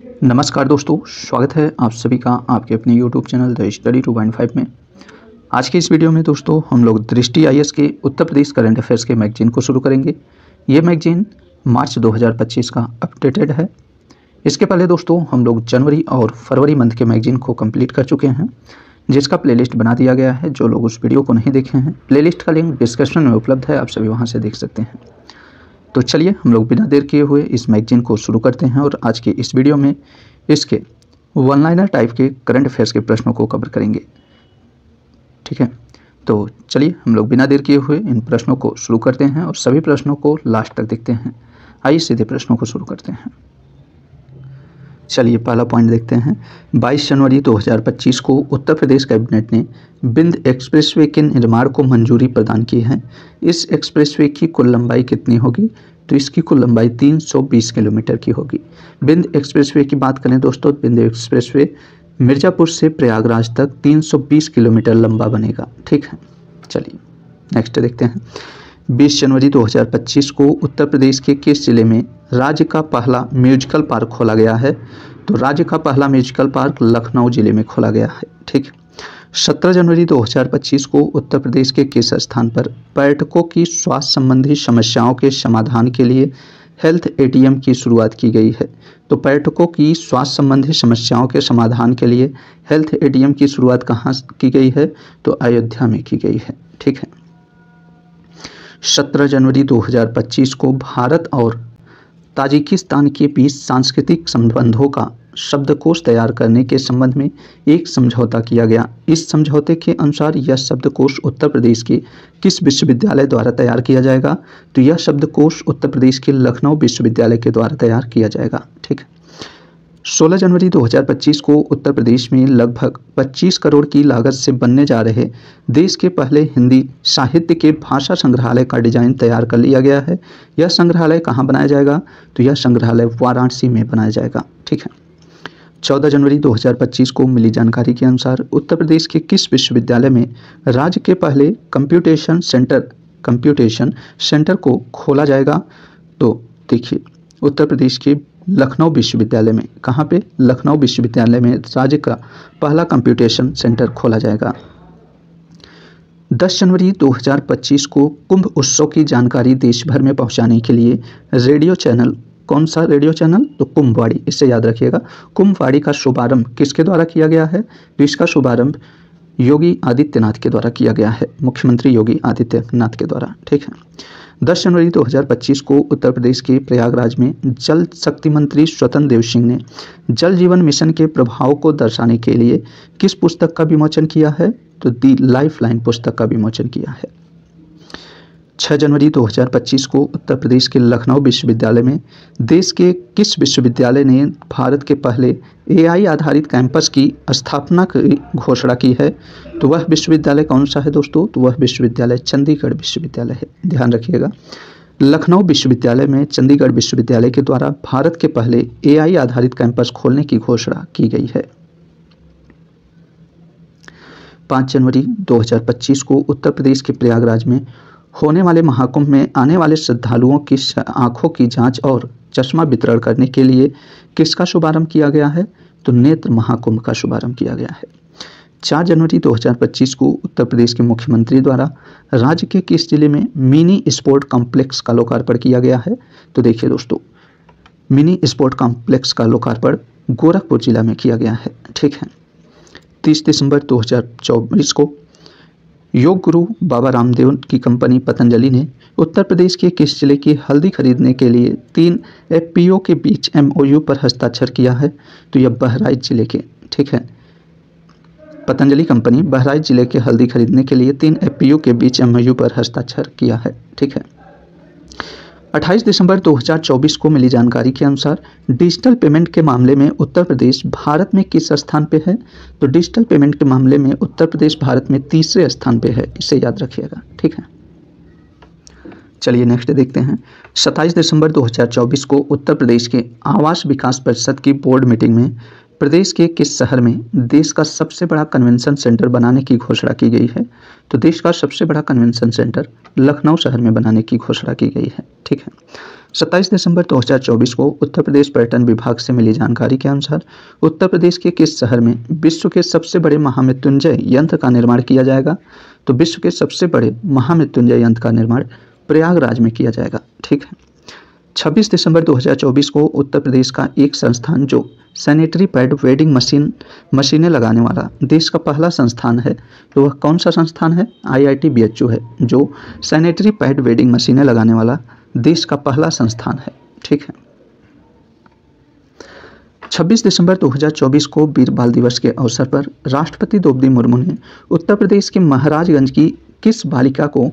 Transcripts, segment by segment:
नमस्कार दोस्तों, स्वागत है आप सभी का आपके अपने YouTube चैनल द स्टडी 2.5 में। आज के इस वीडियो में दोस्तों हम लोग दृष्टि IAS के उत्तर प्रदेश करंट अफेयर्स के मैगजीन को शुरू करेंगे। ये मैगजीन मार्च 2025 का अपडेटेड है। इसके पहले दोस्तों हम लोग जनवरी और फरवरी मंथ के मैगजीन को कंप्लीट कर चुके हैं, जिसका प्लेलिस्ट बना दिया गया है। जो लोग उस वीडियो को नहीं देखे हैं, प्लेलिस्ट का लिंक डिस्क्रिप्शन में उपलब्ध है, आप सभी वहाँ से देख सकते हैं। तो चलिए हम लोग बिना देर किए हुए इस मैगजीन को शुरू करते हैं और आज के इस वीडियो में इसके वन लाइनर टाइप के करंट अफेयर्स के प्रश्नों को कवर करेंगे। ठीक है, तो चलिए हम लोग बिना देर किए हुए इन प्रश्नों को शुरू करते हैं और सभी प्रश्नों को लास्ट तक देखते हैं। आइए सीधे प्रश्नों को शुरू करते हैं। चलिए पहला पॉइंट देखते हैं। 22 जनवरी 2025 को उत्तर प्रदेश कैबिनेट ने बिंद एक्सप्रेसवे के निर्माण को मंजूरी प्रदान की है। इस एक्सप्रेसवे की कुल लंबाई कितनी होगी? तो इसकी कुल लंबाई 320 किलोमीटर की होगी। बिंद एक्सप्रेसवे की बात करें दोस्तों, बिंद एक्सप्रेसवे मिर्ज़ापुर से प्रयागराज तक 320 किलोमीटर लंबा बनेगा। ठीक है, चलिए नेक्स्ट देखते हैं। 20 जनवरी 2025 को उत्तर प्रदेश के किस जिले में राज्य का पहला म्यूजिकल पार्क खोला गया है? तो राज्य का पहला म्यूजिकल पार्क लखनऊ जिले में खोला गया है। ठीक। 17 जनवरी 2025 को उत्तर प्रदेश के किस स्थान पर पर्यटकों की स्वास्थ्य संबंधी समस्याओं के समाधान के लिए हेल्थ ATM की शुरुआत की गई है? तो पर्यटकों की स्वास्थ्य संबंधी समस्याओं के समाधान के लिए हेल्थ ATM की शुरुआत कहाँ की गई है? तो अयोध्या में की गई है। ठीक है। 17 जनवरी 2025 को भारत और ताजिकिस्तान के बीच सांस्कृतिक संबंधों का शब्दकोश तैयार करने के संबंध में एक समझौता किया गया। इस समझौते के अनुसार यह शब्दकोश उत्तर प्रदेश के किस विश्वविद्यालय द्वारा तैयार किया जाएगा? तो यह शब्दकोश उत्तर प्रदेश के लखनऊ विश्वविद्यालय के द्वारा तैयार किया जाएगा। ठीक है। 16 जनवरी 2025 को उत्तर प्रदेश में लगभग 25 करोड़ की लागत से बनने जा रहे देश के पहले हिंदी साहित्य के भाषा संग्रहालय का डिजाइन तैयार कर लिया गया है। यह संग्रहालय कहाँ बनाया जाएगा? तो यह संग्रहालय वाराणसी में बनाया जाएगा। ठीक है। 14 जनवरी 2025 को मिली जानकारी के अनुसार उत्तर प्रदेश के किस विश्वविद्यालय में राज्य के पहले कंप्यूटेशन सेंटर को खोला जाएगा? तो देखिए उत्तर प्रदेश के लखनऊ विश्वविद्यालय में, कहाँ पे? लखनऊ विश्वविद्यालय में राज्य का पहला कंप्यूटेशन सेंटर खोला जाएगा। 10 जनवरी 2025 को कुंभ उत्सव की जानकारी देश भर में पहुंचाने के लिए रेडियो चैनल, कौन सा रेडियो चैनल? तो कुंभवाणी, इससे याद रखिएगा। कुंभवाणी का शुभारंभ किसके द्वारा किया गया है? तो इसका शुभारंभ योगी आदित्यनाथ के द्वारा किया गया है, मुख्यमंत्री योगी आदित्यनाथ के द्वारा। ठीक है। 10 जनवरी 2025 को उत्तर प्रदेश के प्रयागराज में जल शक्ति मंत्री स्वतंत्र देव सिंह ने जल जीवन मिशन के प्रभाव को दर्शाने के लिए किस पुस्तक का विमोचन किया है? तो दी लाइफलाइन पुस्तक का विमोचन किया है। 6 जनवरी 2025 को उत्तर प्रदेश के लखनऊ विश्वविद्यालय में देश के किस विश्वविद्यालय ने भारत के पहले AI आधारित कैंपस की स्थापना की घोषणा की है? तो वह विश्वविद्यालय कौन सा है दोस्तों? तो वह विश्वविद्यालय चंडीगढ़ विश्वविद्यालय है। ध्यान रखिएगा, लखनऊ विश्वविद्यालय में चंडीगढ़ विश्वविद्यालय के द्वारा भारत के पहले AI आधारित कैंपस खोलने की घोषणा की गई है। 5 जनवरी 2025 को उत्तर प्रदेश के प्रयागराज में होने वाले महाकुंभ में आने वाले श्रद्धालुओं की आंखों की जांच और चश्मा वितरण करने के लिए किसका शुभारंभ किया गया है? तो नेत्र महाकुंभ का शुभारंभ किया गया है। 4 जनवरी 2025 को उत्तर प्रदेश के मुख्यमंत्री द्वारा राज्य के किस जिले में मिनी स्पोर्ट कॉम्प्लेक्स का लोकार्पण किया गया है? तो देखिए दोस्तों, मिनी स्पोर्ट कॉम्प्लेक्स का लोकार्पण गोरखपुर जिला में किया गया है। ठीक है। 30 दिसंबर 2024 को योग गुरु बाबा रामदेव की कंपनी पतंजलि ने उत्तर प्रदेश के किस जिले की हल्दी खरीदने के लिए 3 FPO के बीच MOU पर हस्ताक्षर किया है? तो यह बहराइच जिले के, ठीक है, पतंजलि कंपनी बहराइच जिले के हल्दी खरीदने के लिए 3 FPO के बीच MOU पर हस्ताक्षर किया है। ठीक है। 28 दिसंबर 2024 को मिली जानकारी के अनुसार डिजिटल पेमेंट के मामले में उत्तर प्रदेश भारत में किस स्थान पे है? तो डिजिटल पेमेंट के मामले में उत्तर प्रदेश भारत में तीसरे स्थान पे है, इसे याद रखिएगा। ठीक है। चलिए नेक्स्ट देखते हैं। 27 दिसंबर 2024 को उत्तर प्रदेश के आवास विकास परिषद की बोर्ड मीटिंग में प्रदेश के किस शहर में देश का सबसे बड़ा कन्वेंशन सेंटर बनाने की घोषणा की गई है? तो देश का सबसे बड़ा कन्वेंशन सेंटर लखनऊ शहर में बनाने की घोषणा की गई है। ठीक है। 27 दिसंबर 2024 को उत्तर प्रदेश पर्यटन विभाग से मिली जानकारी के अनुसार उत्तर प्रदेश के किस शहर में विश्व के सबसे बड़े महामृत्युंजय यंत्र का निर्माण किया जाएगा? तो विश्व के सबसे बड़े महामृत्युंजय यंत्र का निर्माण प्रयागराज में किया जाएगा। ठीक है। 26 दिसंबर 2024 को उत्तर प्रदेश का एक संस्थान जो सैनिटरी पैड वेडिंग मशीनें लगाने वाला देश का पहला संस्थान है, तो वह कौन सा संस्थान है? IIT BHU है, जो सैनिटरी पैड वेडिंग मशीनें लगाने वाला देश का पहला संस्थान है। ठीक है। 26 दिसंबर 2024 को वीर बाल दिवस के अवसर पर राष्ट्रपति द्रौपदी मुर्मू ने उत्तर प्रदेश के महाराजगंज की किस बालिका को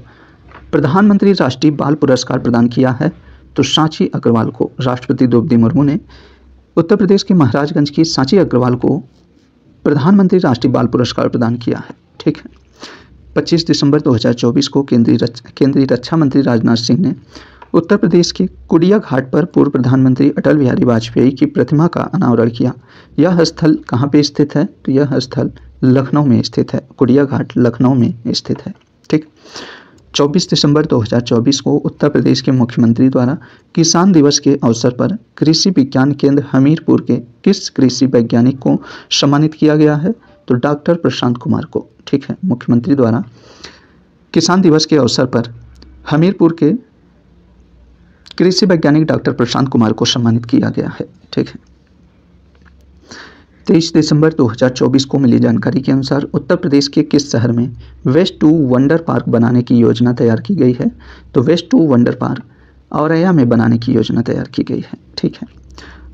प्रधानमंत्री राष्ट्रीय बाल पुरस्कार प्रदान किया है? तो सांची अग्रवाल को राष्ट्रपति द्रौपदी मुर्मू ने उत्तर प्रदेश के महाराजगंज की सांची अग्रवाल को प्रधानमंत्री राष्ट्रीय बाल पुरस्कार प्रदान किया है। ठीक है। 25 दिसंबर 2024 को केंद्रीय रक्षा मंत्री राजनाथ सिंह ने उत्तर प्रदेश के कुडिया घाट पर पूर्व प्रधानमंत्री अटल बिहारी वाजपेयी की प्रतिमा का अनावरण किया। यह स्थल कहाँ पे स्थित है? तो यह स्थल लखनऊ में स्थित है। कुडिया घाट लखनऊ में स्थित है। ठीक। 24 दिसंबर 2024 को उत्तर प्रदेश के मुख्यमंत्री द्वारा किसान दिवस के अवसर पर कृषि विज्ञान केंद्र हमीरपुर के किस कृषि वैज्ञानिक को सम्मानित किया गया है? तो डॉक्टर प्रशांत कुमार को। ठीक है। मुख्यमंत्री द्वारा किसान दिवस के अवसर पर हमीरपुर के कृषि वैज्ञानिक डॉक्टर प्रशांत कुमार को सम्मानित किया गया है। ठीक है। 23 दिसंबर 2024 को मिली जानकारी के अनुसार उत्तर प्रदेश के किस शहर में वेस्ट टू वंडर पार्क बनाने की योजना तैयार की गई है? तो waste to wonder park Auraiya में बनाने की योजना तैयार की गई है। ठीक है।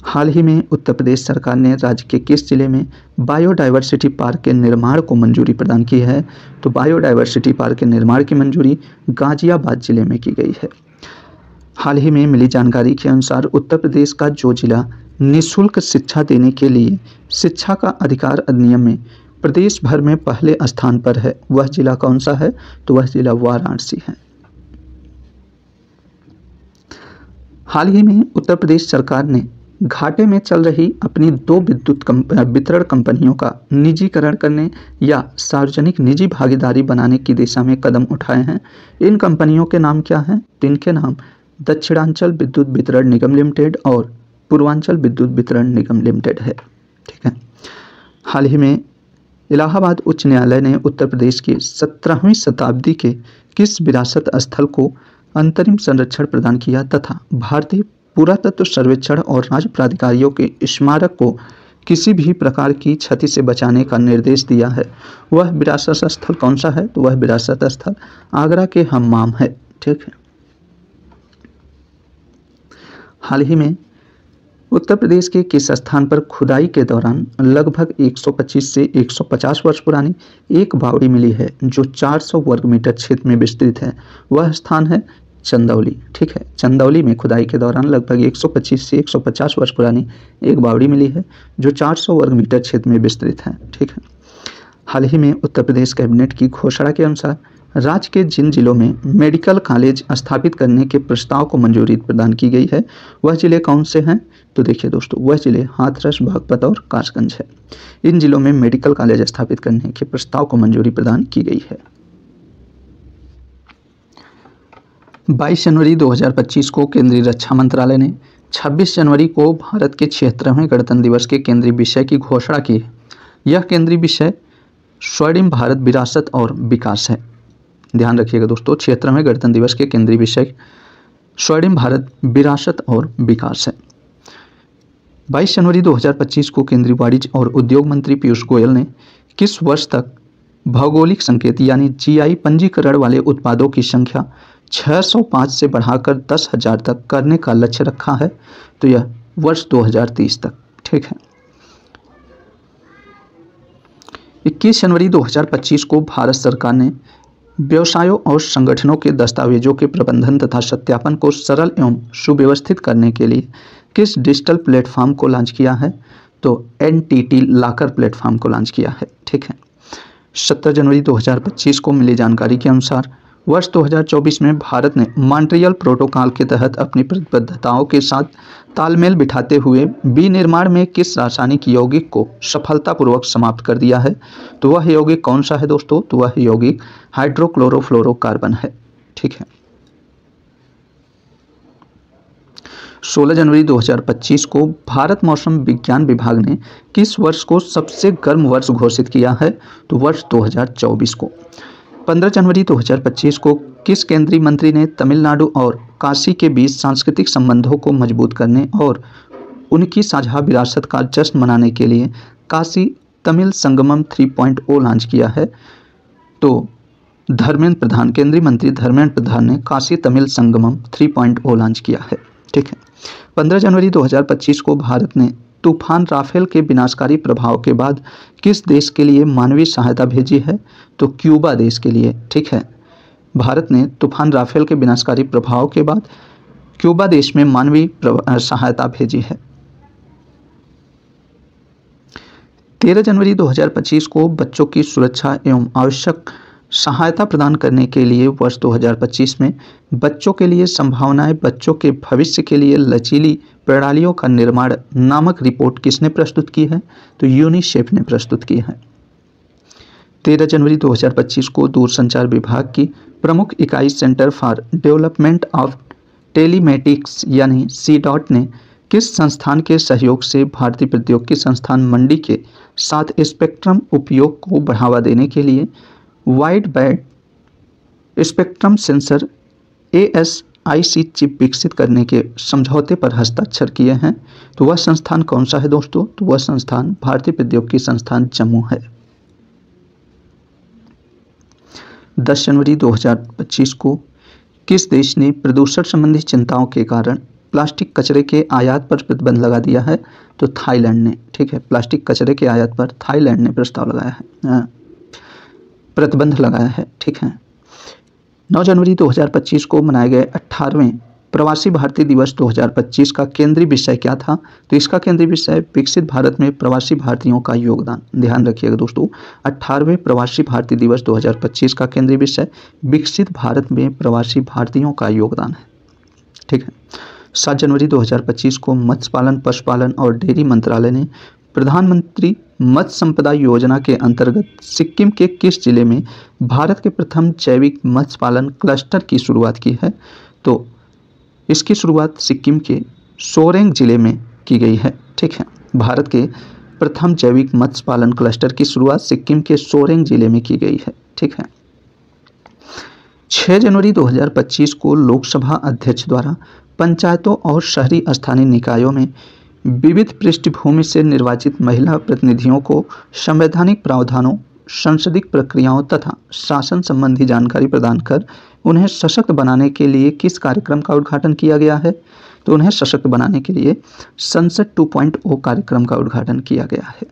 हाल ही में उत्तर प्रदेश सरकार ने राज्य के किस जिले में बायोडाइवर्सिटी पार्क के निर्माण को मंजूरी प्रदान की है? तो बायोडाइवर्सिटी पार्क के निर्माण की मंजूरी गाजियाबाद जिले में की गई है। हाल ही में मिली जानकारी के अनुसार उत्तर प्रदेश का जो जिला निःशुल्क शिक्षा देने के लिए शिक्षा का अधिकार अधिनियम में प्रदेश भर में पहले स्थान पर है, वह जिला कौन सा है? तो वह जिला वाराणसी है। हाल ही में उत्तर प्रदेश सरकार ने घाटे में चल रही अपनी 2 विद्युत वितरण कंपनियों का निजीकरण करने या सार्वजनिक निजी भागीदारी बनाने की दिशा में कदम उठाए हैं। इन कंपनियों के नाम क्या हैं? तो इनके नाम दक्षिणांचल विद्युत वितरण निगम लिमिटेड और पूर्वांचल विद्युत वितरण निगम लिमिटेड है। ठीक है। हाल ही में इलाहाबाद उच्च न्यायालय ने उत्तर प्रदेश के 17वीं शताब्दी के किस विरासत स्थल को अंतरिम संरक्षण प्रदान किया तथा भारतीय पुरातत्व सर्वेक्षण और राज्य प्राधिकारियों के स्मारक को किसी भी प्रकार की क्षति से बचाने का निर्देश दिया है? वह विरासत स्थल कौन सा है? तो वह विरासत स्थल आगरा के हम्माम है। ठीक है। हाल ही में उत्तर प्रदेश के किस स्थान पर खुदाई के दौरान लगभग 125 से 150 वर्ष पुरानी एक बावड़ी मिली है जो 400 वर्ग मीटर क्षेत्र में विस्तृत है? वह स्थान है चंदौली। ठीक है। चंदौली में खुदाई के दौरान लगभग 125 से 150 वर्ष पुरानी एक बावड़ी मिली है जो 400 वर्ग मीटर क्षेत्र में विस्तृत है। ठीक है। हाल ही में उत्तर प्रदेश कैबिनेट की घोषणा के अनुसार राज्य के जिन जिलों में मेडिकल कॉलेज स्थापित करने के प्रस्ताव को मंजूरी प्रदान की गई है, वह जिले कौन से हैं? तो देखिए दोस्तों, वह जिले हाथरस, बागपत और कासगंज है। इन जिलों में मेडिकल कॉलेज स्थापित करने के प्रस्ताव को मंजूरी प्रदान की गई है। 22 जनवरी 2025 को केंद्रीय रक्षा मंत्रालय ने 26 जनवरी को भारत के 76वें गणतंत्र दिवस के केंद्रीय विषय की घोषणा की है। यह केंद्रीय विषय स्वर्णिम भारत विरासत और विकास है। ध्यान रखिएगा दोस्तों, 76वें गणतंत्र दिवस के केंद्रीय विषय स्वर्णिम भारत विरासत और विकास है। 22 जनवरी 2025 को केंद्रीय वाणिज्य और उद्योग मंत्री पीयूष गोयल ने किस वर्ष तक भौगोलिक संकेत यानी GI पंजीकरण वाले उत्पादों की संख्या 605 से बढ़ाकर 10,000 तक करने का लक्ष्य रखा है? तो यह वर्ष 2030 तक। ठीक है। 21 जनवरी 2025 को भारत सरकार ने व्यवसायों और संगठनों के दस्तावेजों के प्रबंधन तथा सत्यापन को सरल एवं सुव्यवस्थित करने के लिए किस डिजिटल प्लेटफॉर्म को लॉन्च किया है? तो NTT लॉकर प्लेटफॉर्म को लॉन्च किया है। ठीक है। 17 जनवरी 2025 को मिली जानकारी के अनुसार वर्ष 2024 में भारत ने मॉन्ट्रियल प्रोटोकॉल के तहत अपनी प्रतिबद्धताओं के साथ तालमेल बिठाते हुए विनिर्माण में किस रासायनिक यौगिक को सफलतापूर्वक समाप्त कर दिया है? तो वह यौगिक कौन सा है दोस्तों? तो वह यौगिक हाइड्रोक्लोरोफ्लोरोकार्बन है। ठीक है। 16 जनवरी 2025 को भारत मौसम विज्ञान विभाग ने किस वर्ष को सबसे गर्म वर्ष घोषित किया है? तो वर्ष 2024 को। 15 जनवरी 2025 को किस केंद्रीय मंत्री ने तमिलनाडु और काशी के बीच सांस्कृतिक संबंधों को मजबूत करने और उनकी साझा विरासत का जश्न मनाने के लिए काशी तमिल संगमम 3.0 लॉन्च किया है? तो धर्मेंद्र प्रधान, केंद्रीय मंत्री धर्मेंद्र प्रधान ने काशी तमिल संगमम 3.0 लॉन्च किया है। ठीक है। 15 जनवरी 2025 को भारत ने तूफान राफेल के विनाशकारी प्रभाव के बाद किस देश के लिए मानवीय सहायता भेजी है? तो क्यूबा देश के लिए। ठीक है। भारत ने तूफान राफेल के विनाशकारी प्रभाव के बाद क्यूबा देश में मानवीय सहायता भेजी है। 13 जनवरी 2025 को बच्चों की सुरक्षा एवं आवश्यक सहायता प्रदान करने के लिए वर्ष 2025 में बच्चों के लिए संभावनाएं, बच्चों के भविष्य के लिए लचीली प्रणालियों का निर्माण नामक रिपोर्ट किसने प्रस्तुत की है? तो यूनिसेफ ने प्रस्तुत की है। 13 जनवरी 2025 को दूरसंचार विभाग की प्रमुख इकाई centre for development of telematics यानी CDOT ने किस संस्थान के सहयोग से भारतीय प्रौद्योगिकी संस्थान मंडी के साथ स्पेक्ट्रम उपयोग को बढ़ावा देने के लिए wide band spectrum sensor ASIC chip विकसित करने के समझौते पर हस्ताक्षर किए हैं? तो वह संस्थान कौन सा है दोस्तों? तो वह संस्थान भारतीय प्रौद्योगिकी संस्थान जम्मू है। 10 जनवरी 2025 को किस देश ने प्रदूषण संबंधी चिंताओं के कारण प्लास्टिक कचरे के आयात पर प्रतिबंध लगा दिया है? तो थाईलैंड ने। ठीक है। प्लास्टिक कचरे के आयात पर थाईलैंड ने प्रस्ताव लगाया है, प्रतिबंध लगाया है। ठीक है। 9 जनवरी 2025 को मनाए गए 18वें प्रवासी भारतीय दिवस 2025 का केंद्रीय विषय क्या था? तो इसका केंद्रीय विषय विकसित भारत में प्रवासी भारतीयों का योगदान। ध्यान रखिएगा दोस्तों, 18वें प्रवासी भारतीय दिवस 2025 का केंद्रीय विषय विकसित भारत में प्रवासी भारतीयों का योगदान है। ठीक है। 7 जनवरी 2025 को मत्स्य पालन, पशुपालन और डेयरी मंत्रालय ने प्रधानमंत्री मत्स्य संपदा योजना के अंतर्गत सिक्किम के किस जिले में भारत के प्रथम जैविक मत्स्य पालन क्लस्टर की शुरुआत की है? तो इसकी शुरुआत सिक्किम के सोरेंग जिले में की गई है। ठीक है। भारत के प्रथम जैविक मत्स्य पालन क्लस्टर की शुरुआत सिक्किम के सोरेंग जिले में की गई है। ठीक है। 6 जनवरी 2025 को लोकसभा अध्यक्ष द्वारा पंचायतों और शहरी स्थानीय निकायों में विविध पृष्ठभूमि से निर्वाचित महिला प्रतिनिधियों को संवैधानिक प्रावधानों, संसदीय प्रक्रियाओं तथा शासन संबंधी जानकारी प्रदान कर उन्हें सशक्त बनाने के लिए किस कार्यक्रम का उद्घाटन किया गया है? तो उन्हें सशक्त बनाने के लिए संसद 2.0 कार्यक्रम का उद्घाटन किया गया है।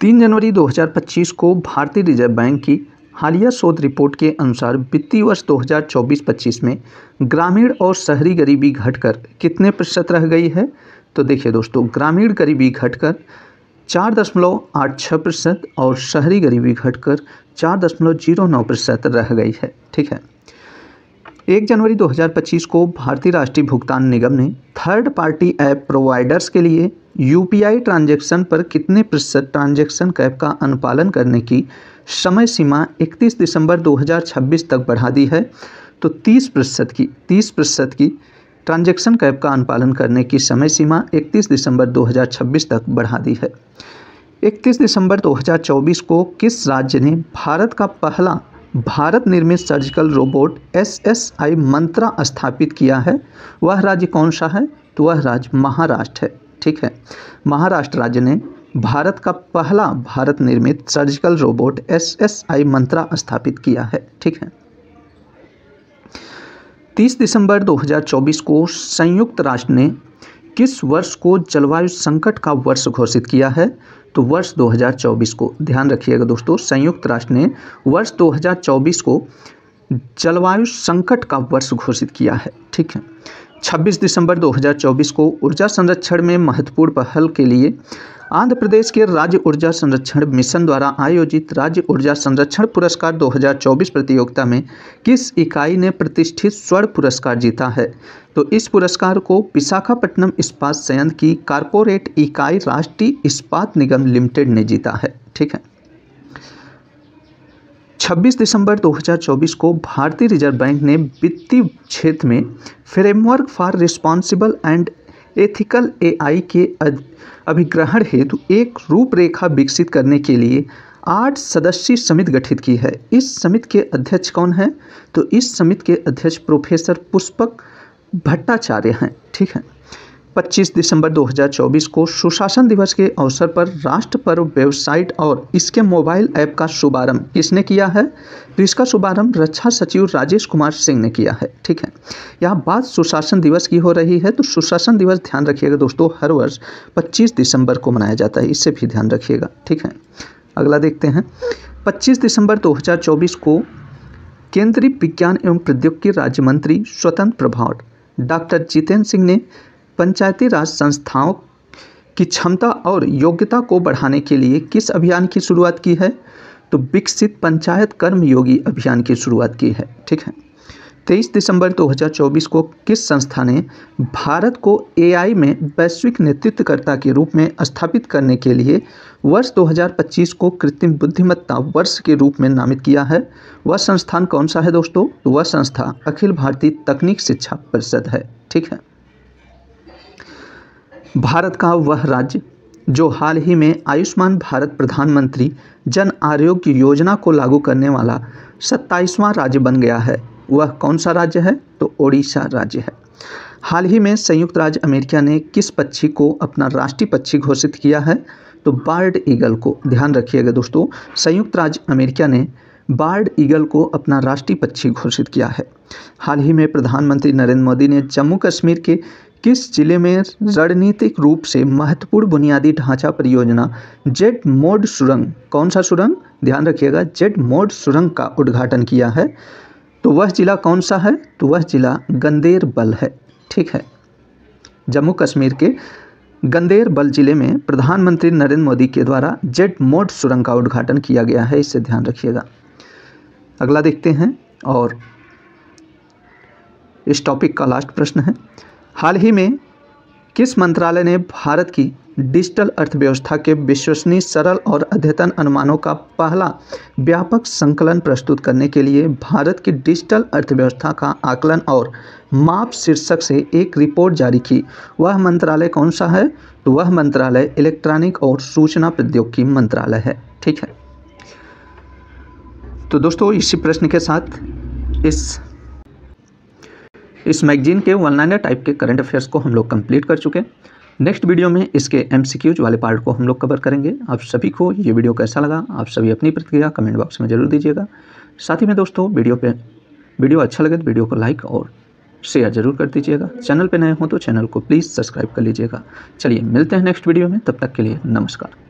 3 जनवरी 2025 को भारतीय रिजर्व बैंक की हालिया शोध रिपोर्ट के अनुसार वित्तीय वर्ष 2024-25 में ग्रामीण और शहरी गरीबी घटकर कितने प्रतिशत रह गई है? तो देखिए दोस्तों, ग्रामीण गरीबी घटकर 4.86% और शहरी गरीबी घटकर 4.09% रह गई है। ठीक है। 1 जनवरी 2025 को भारतीय राष्ट्रीय भुगतान निगम ने थर्ड पार्टी ऐप प्रोवाइडर्स के लिए UPI ट्रांजैक्शन पर कितने प्रतिशत ट्रांजैक्शन कैप का अनुपालन करने की समय सीमा 31 दिसंबर 2026 तक बढ़ा दी है? तो 30% की ट्रांजैक्शन कैप का अनुपालन करने की समय सीमा 31 दिसंबर 2026 तक बढ़ा दी है। 31 दिसंबर 2024 को किस राज्य ने भारत का पहला भारत निर्मित सर्जिकल रोबोट SSI मंत्रा स्थापित किया है? वह राज्य कौन सा है? तो वह राज्य महाराष्ट्र है। ठीक है। महाराष्ट्र राज्य ने भारत का पहला भारत निर्मित सर्जिकल रोबोट SSI मंत्रा स्थापित किया है। ठीक है। 30 दिसंबर 2024 को संयुक्त राष्ट्र ने किस वर्ष को जलवायु संकट का वर्ष घोषित किया है? तो वर्ष 2024 को। ध्यान रखिएगा दोस्तों, संयुक्त राष्ट्र ने वर्ष 2024 को जलवायु संकट का वर्ष घोषित किया है। ठीक है। 26 दिसंबर 2024 को ऊर्जा संरक्षण में महत्वपूर्ण पहल के लिए आंध्र प्रदेश के राज्य ऊर्जा संरक्षण मिशन द्वारा आयोजित राज्य ऊर्जा संरक्षण पुरस्कार 2024 प्रतियोगिता में किस इकाई ने प्रतिष्ठित स्वर्ण पुरस्कार जीता है? तो इस पुरस्कार को विशाखापट्टनम इस्पात संयंत्र की कारपोरेट इकाई राष्ट्रीय इस्पात निगम लिमिटेड ने जीता है। ठीक है। 26 दिसंबर 2024 को भारतीय रिजर्व बैंक ने वित्तीय क्षेत्र में framework for responsible and ethical AI के अभिग्रहण हेतु एक रूपरेखा विकसित करने के लिए 8 सदस्यीय समिति गठित की है। इस समिति के अध्यक्ष कौन है? तो इस समिति के अध्यक्ष प्रोफेसर पुष्पक भट्टाचार्य हैं। ठीक है। 25 दिसंबर 2024 को सुशासन दिवस के अवसर पर राष्ट्र पर्व वेबसाइट और इसके मोबाइल ऐप का शुभारंभ किसने किया है? तो इसका शुभारंभ रक्षा सचिव राजेश कुमार सिंह ने किया है। ठीक है। यहाँ बात सुशासन दिवस की हो रही है, तो सुशासन दिवस ध्यान रखिएगा दोस्तों, हर वर्ष 25 दिसंबर को मनाया जाता है, इससे भी ध्यान रखिएगा। ठीक है। अगला देखते हैं। 25 दिसंबर 2024 को केंद्रीय विज्ञान एवं प्रौद्योगिकी राज्य मंत्री स्वतंत्र प्रभार डॉक्टर जितेंद्र सिंह ने पंचायती राज संस्थाओं की क्षमता और योग्यता को बढ़ाने के लिए किस अभियान की शुरुआत की है? तो विकसित पंचायत कर्मयोगी अभियान की शुरुआत की है। ठीक है। 23 दिसंबर 2024 को किस संस्था ने भारत को एआई में वैश्विक नेतृत्वकर्ता के रूप में स्थापित करने के लिए वर्ष 2025 को कृत्रिम बुद्धिमत्ता वर्ष के रूप में नामित किया है? वह संस्थान कौन सा है दोस्तों? तो वह संस्था अखिल भारतीय तकनीक शिक्षा परिषद है। ठीक है। भारत का वह राज्य जो हाल ही में आयुष्मान भारत प्रधानमंत्री जन आरोग्य योजना को लागू करने वाला 27वां राज्य बन गया है, वह कौन सा राज्य है? तो ओडिशा राज्य है। हाल ही में संयुक्त राज्य अमेरिका ने किस पक्षी को अपना राष्ट्रीय पक्षी घोषित किया है? तो बार्ड ईगल को। ध्यान रखिएगा दोस्तों, संयुक्त राज्य अमेरिका ने बार्ड ईगल को अपना राष्ट्रीय पक्षी घोषित किया है। हाल ही में प्रधानमंत्री नरेंद्र मोदी ने जम्मू कश्मीर के किस जिले में रणनीतिक रूप से महत्वपूर्ण बुनियादी ढांचा परियोजना जेड मोड सुरंग, कौन सा सुरंग? ध्यान रखिएगा, जेड मोड सुरंग का उद्घाटन किया है? तो वह जिला कौन सा है? तो वह जिला गंदेरबल है। ठीक है। जम्मू कश्मीर के गंदेरबल जिले में प्रधानमंत्री नरेंद्र मोदी के द्वारा जेड मोड सुरंग का उद्घाटन किया गया है, इससे ध्यान रखिएगा। अगला देखते हैं, और इस टॉपिक का लास्ट प्रश्न है, हाल ही में किस मंत्रालय ने भारत की डिजिटल अर्थव्यवस्था के विश्वसनीय, सरल और अद्यतन अनुमानों का पहला व्यापक संकलन प्रस्तुत करने के लिए भारत की डिजिटल अर्थव्यवस्था का आकलन और माप शीर्षक से एक रिपोर्ट जारी की? वह मंत्रालय कौन सा है? तो वह मंत्रालय इलेक्ट्रॉनिक और सूचना प्रौद्योगिकी मंत्रालय है। ठीक है। तो दोस्तों, इसी प्रश्न के साथ इस मैगजीन के वन लाइनर टाइप के करंट अफेयर्स को हम लोग कंप्लीट कर चुके हैं। नेक्स्ट वीडियो में इसके एमसीक्यूज वाले पार्ट को हम लोग कवर करेंगे। आप सभी को ये वीडियो कैसा लगा, आप सभी अपनी प्रतिक्रिया कमेंट बॉक्स में जरूर दीजिएगा। साथ ही में दोस्तों, वीडियो अच्छा लगे तो वीडियो को लाइक और शेयर जरूर कर दीजिएगा। चैनल पे नए हो तो चैनल को प्लीज़ सब्सक्राइब कर लीजिएगा। चलिए मिलते हैं नेक्स्ट वीडियो में, तब तक के लिए नमस्कार।